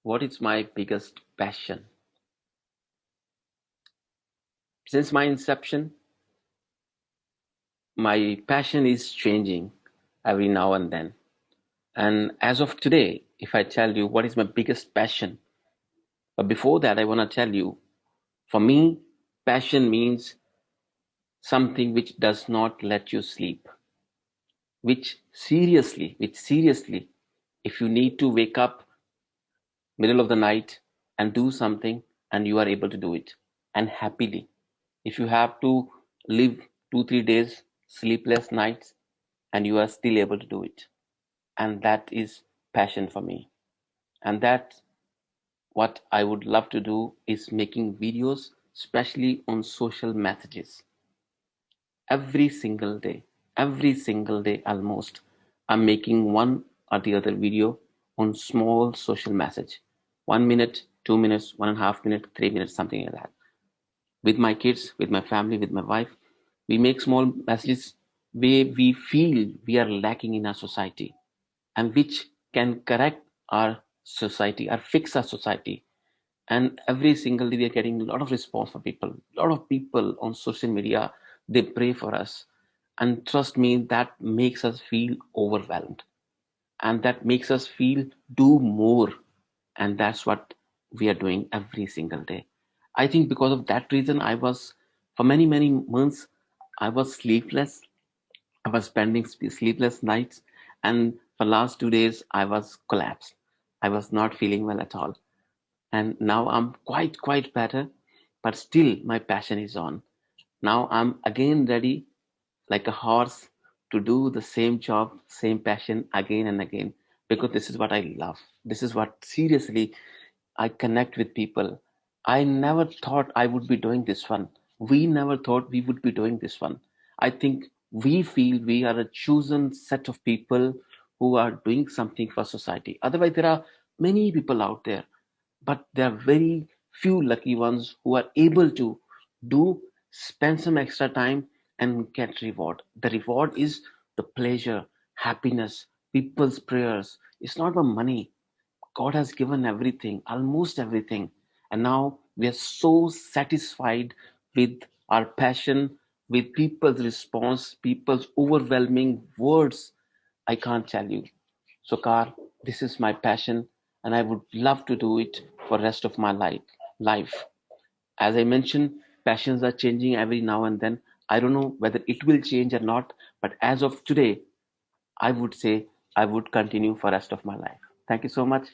What is my biggest passion? Since my inception, my passion is changing every now and then. And as of today, if I tell you what is my biggest passion, but before that, I want to tell you, for me, passion means something which does not let you sleep, which seriously, if you need to wake up middle of the night and do something and you are able to do it and happily. If you have to live 2 3 days sleepless nights and you are still able to do it, and that is passion for me. And that what I would love to do is making videos, especially on social messages. Every single day almost, I'm making one or the other video on small social message. 1 minute, 2 minutes, 1.5 minute, 3 minutes, something like that. With my kids, with my family, with my wife, we make small messages where we feel we are lacking in our society and which can correct our society or fix our society. And every single day we are getting a lot of response from people. A lot of people on social media, they pray for us, and trust me, that makes us feel overwhelmed, and that makes us feel do more. And that's what we are doing every single day. I think because of that reason, I was, for many months, I was sleepless. I was spending sleepless nights, and for last 2 days I was collapsed. I was not feeling well at all, and now I'm quite better, but still my passion is on. Now I'm again ready, like a horse, to do the same job, same passion again and again, because this is what I love. This is what seriously I connect with people. I never thought I would be doing this one. We never thought we would be doing this one. I think we feel we are a chosen set of people who are doing something for society. Otherwise, there are many people out there, but there are very few lucky ones who are able to do, spend some extra time and get reward. The reward is the pleasure, happiness, people's prayers. It's not about money. God has given everything, almost everything. And now we are so satisfied with our passion, with people's response, people's overwhelming words. I can't tell you. So, Carl, this is my passion, and I would love to do it for rest of my life. As I mentioned, passions are changing every now and then. I don't know whether it will change or not, but as of today, I would say I would continue for rest of my life. Thank you so much.